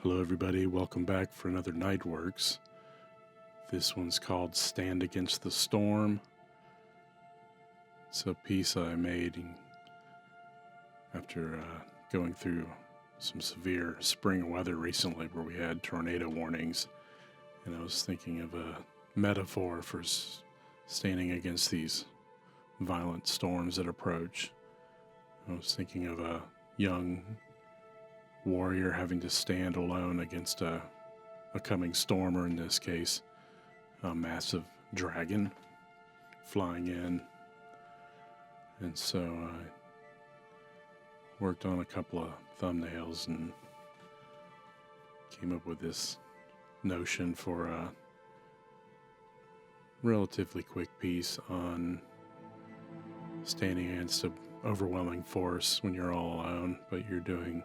Hello everybody, welcome back for another Nightworks. This one's called Stand Against the Storm. It's a piece I made after going through some severe spring weather recently where we had tornado warnings. And I was thinking of a metaphor for standing against these violent storms that approach. I was thinking of a young warrior having to stand alone against a coming storm, or in this case, a massive dragon flying in. And so I worked on a couple of thumbnails and came up with this notion for a relatively quick piece on standing against an overwhelming force when you're all alone, but you're doing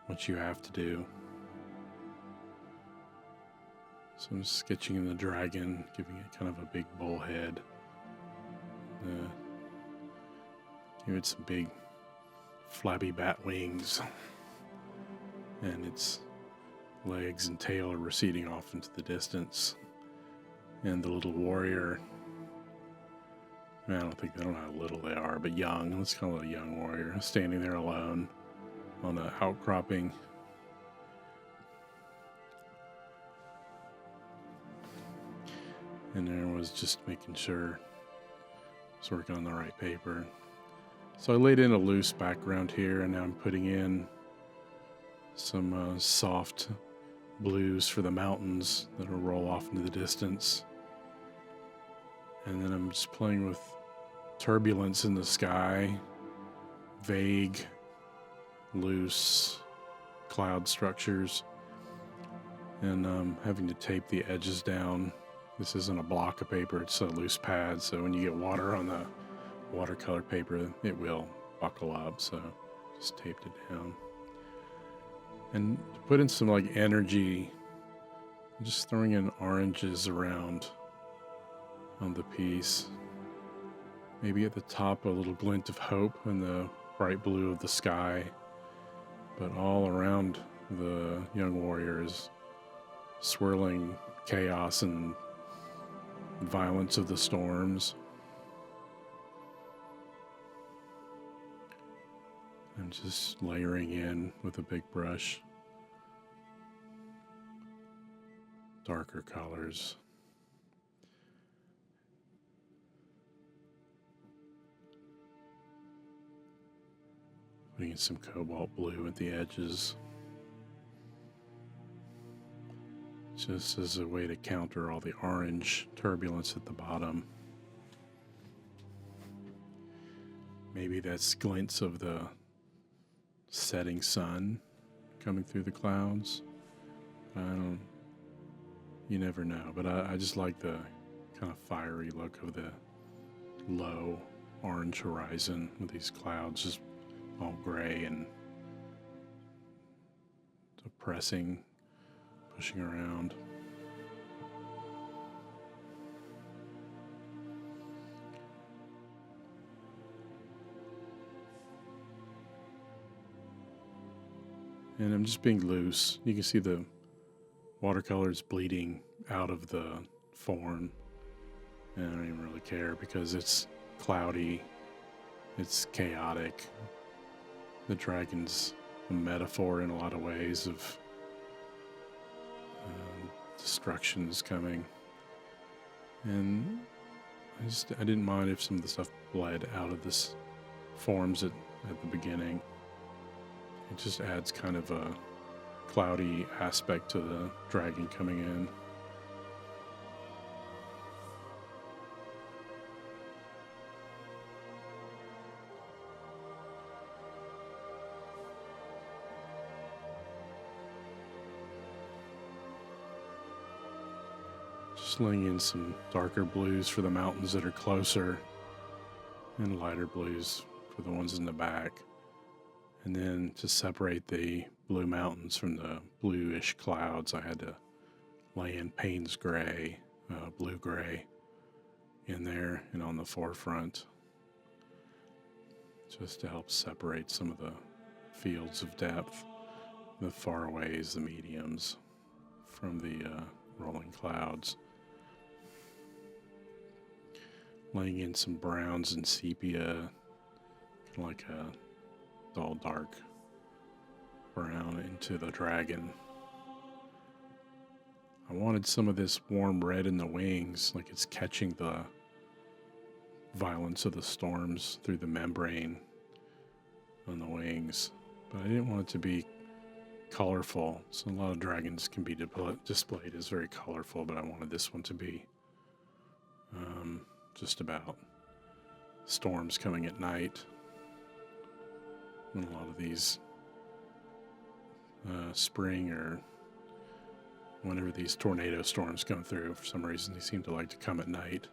what you have to do. So I'm sketching in the dragon, giving it kind of a big bull head. Give it some big flabby bat wings, and its legs and tail are receding off into the distance. And the little warrior, I don't know how little they are, but young, let's call it a young warrior, standing there alone on an outcropping. And there was just making sure I was working on the right paper. So I laid in a loose background here, and now I'm putting in some soft blues for the mountains that'll roll off into the distance. And then I'm just playing with turbulence in the sky, vague, loose cloud structures, and having to tape the edges down. This isn't a block of paper, it's a loose pad, so when you get water on the watercolor paper, it will buckle up, so just taped it down. And to put in some energy, I'm just throwing in oranges around on the piece. Maybe at the top a little glint of hope in the bright blue of the sky, but all around the young warrior is swirling chaos and violence of the storms. I'm just layering in with a big brush darker colors. Putting in some cobalt blue at the edges, just as a way to counter all the orange turbulence at the bottom. Maybe that's glints of the setting sun coming through the clouds. You never know, but I just like the kind of fiery look of the low orange horizon with these clouds just all gray and depressing, pushing around. And I'm just being loose. You can see the watercolor is bleeding out of the form, and I don't even really care because it's cloudy, it's chaotic. The dragon's a metaphor in a lot of ways of destruction's coming, and I didn't mind if some of the stuff bled out of this forms at the beginning. It just adds kind of a cloudy aspect to the dragon coming in. Just laying in some darker blues for the mountains that are closer and lighter blues for the ones in the back. And then to separate the blue mountains from the bluish clouds, I had to lay in Payne's gray, blue-gray in there and on the forefront, just to help separate some of the fields of depth. the faraways, the mediums from the rolling clouds. Laying in some browns and sepia, kind of like a dull dark brown into the dragon. I wanted some of this warm red in the wings, like it's catching the violence of the storms through the membrane on the wings. But I didn't want it to be colorful. So a lot of dragons can be displayed as very colorful, but I wanted this one to be just about storms coming at night. And a lot of these spring or whenever these tornado storms come through, for some reason they seem to like to come at night.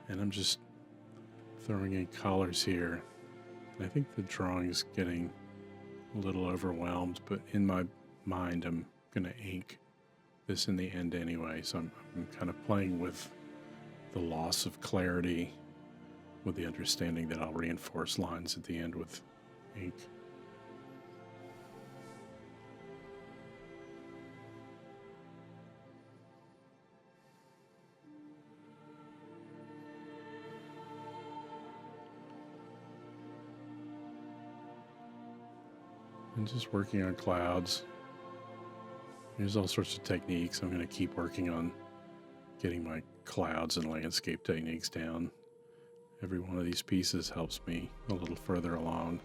And I'm just throwing in colors here. I think the drawing is getting a little overwhelmed, but in my mind I'm going to ink this in the end anyway, so I'm kind of playing with the loss of clarity with the understanding that I'll reinforce lines at the end with ink. And just working on clouds. There's all sorts of techniques. I'm going to keep working on getting my clouds and landscape techniques down. Every one of these pieces helps me a little further along.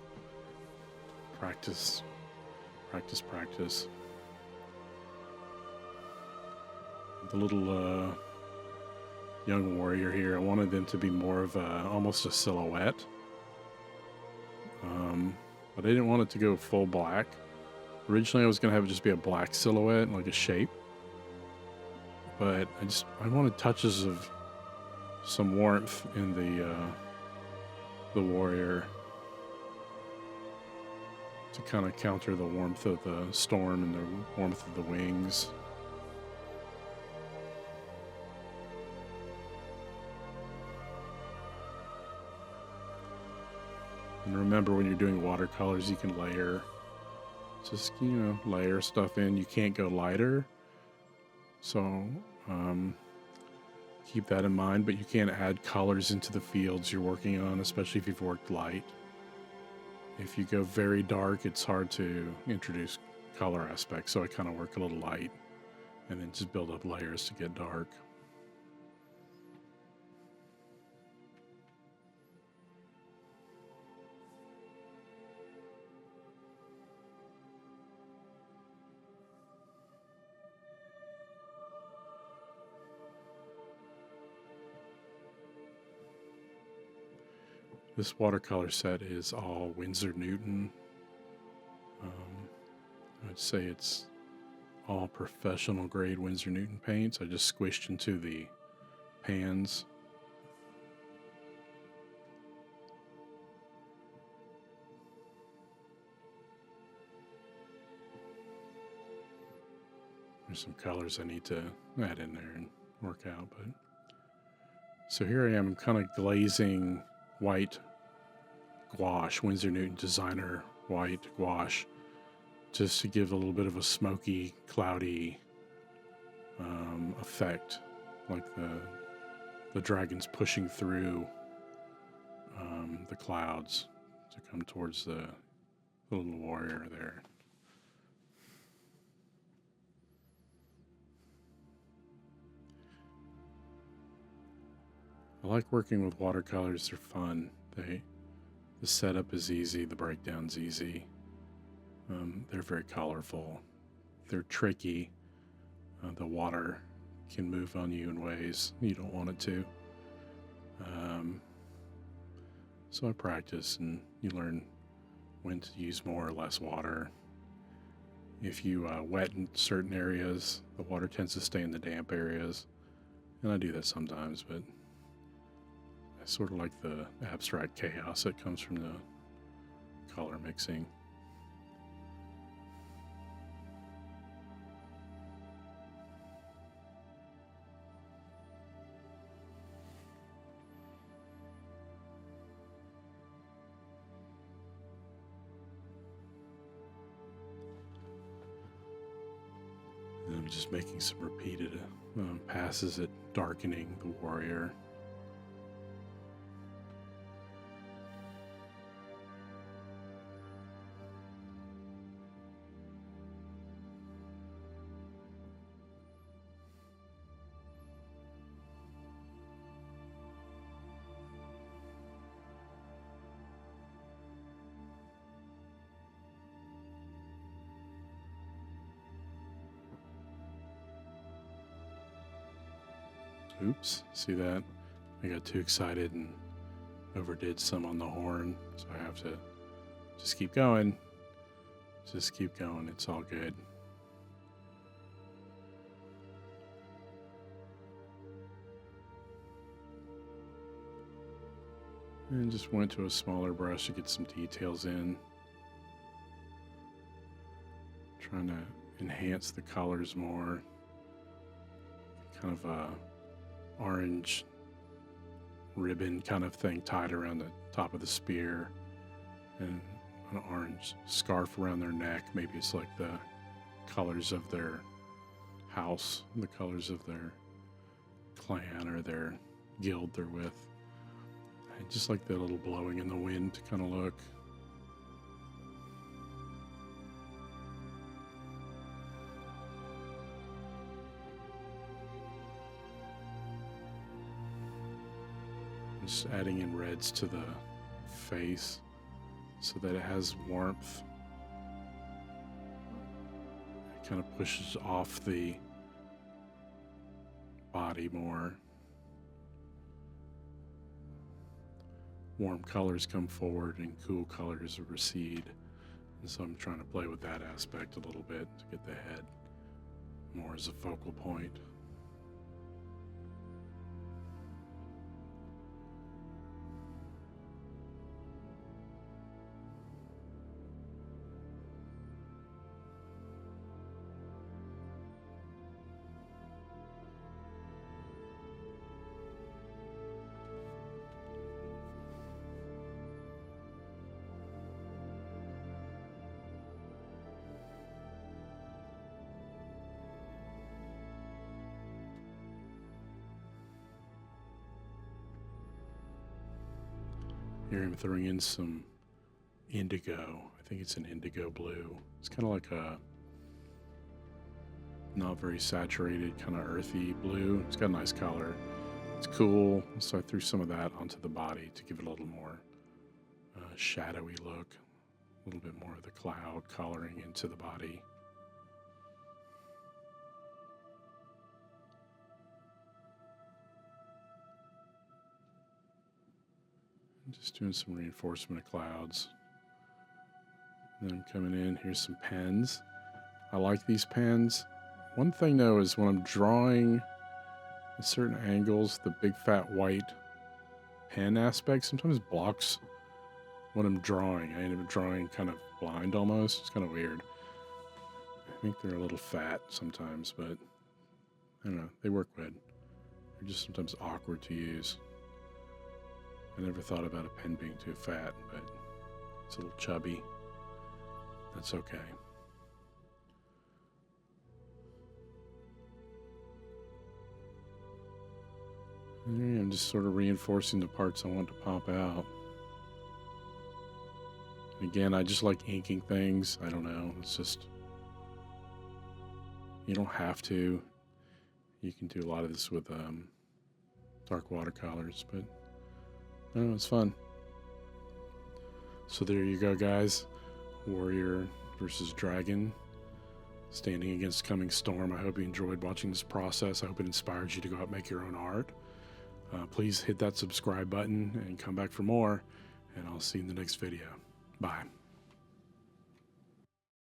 Practice, practice, practice. The little young warrior here, I wanted them to be more of almost a silhouette. But I didn't want it to go full black. Originally I was going to have it just be a black silhouette, like a shape. But I wanted touches of some warmth in the warrior to kind of counter the warmth of the storm and the warmth of the wings. And remember, when you're doing watercolors, you can layer, just, layer stuff in. You can't go lighter. So keep that in mind, but you can add colors into the fields you're working on, especially if you've worked light. If you go very dark, it's hard to introduce color aspects. So I kind of work a little light and then just build up layers to get dark. This watercolor set is all Winsor Newton. I'd say it's all professional grade Winsor Newton paints. I just squished into the pans. There's some colors I need to add in there and work out, but so here I am, I'm kind of glazing white gouache, Winsor Newton designer white gouache, just to give a little bit of a smoky, cloudy effect, like the dragon's pushing through the clouds to come towards the little warrior there. I like working with watercolors. They're fun. The setup is easy. The breakdown's easy. They're very colorful. They're tricky. The water can move on you in ways you don't want it to. So I practice, and you learn when to use more or less water. If you wet in certain areas, the water tends to stay in the damp areas. And I do that sometimes, but I sort of like the abstract chaos that comes from the color mixing. And I'm just making some repeated passes at darkening the warrior. Oops, see that? I got too excited and overdid some on the horn, so I have to just keep going. Just keep going, it's all good. And just went to a smaller brush to get some details in. Trying to enhance the colors more. Kind of a orange ribbon kind of thing tied around the top of the spear, and an orange scarf around their neck. Maybe it's like the colors of their house, the colors of their clan or their guild they're with. I just like the little blowing in the wind kind of look. Just adding in reds to the face so that it has warmth. It kind of pushes off the body more. Warm colors come forward and cool colors recede. And so I'm trying to play with that aspect a little bit to get the head more as a focal point. Here I'm throwing in some indigo. I think it's an indigo blue. It's kind of like a not very saturated, kind of earthy blue. It's got a nice color. It's cool. So I threw some of that onto the body to give it a little more shadowy look. A little bit more of the cloud coloring into the body. Just doing some reinforcement of clouds. And then I'm coming in, here's some pens. I like these pens. One thing though is when I'm drawing at certain angles, the big fat white pen aspect sometimes blocks what I'm drawing. I end up drawing kind of blind almost. It's kind of weird. I think they're a little fat sometimes, but I don't know, they work good. They're just sometimes awkward to use. I never thought about a pen being too fat, but it's a little chubby. That's okay. And I'm just sort of reinforcing the parts I want to pop out. Again, I just like inking things. I don't know. It's just, you don't have to. You can do a lot of this with dark watercolors, but I don't know, it's fun. So there you go, guys. Warrior versus Dragon, standing against coming storm. I hope you enjoyed watching this process. I hope it inspires you to go out and make your own art. Please hit that subscribe button and come back for more, and I'll see you in the next video. Bye.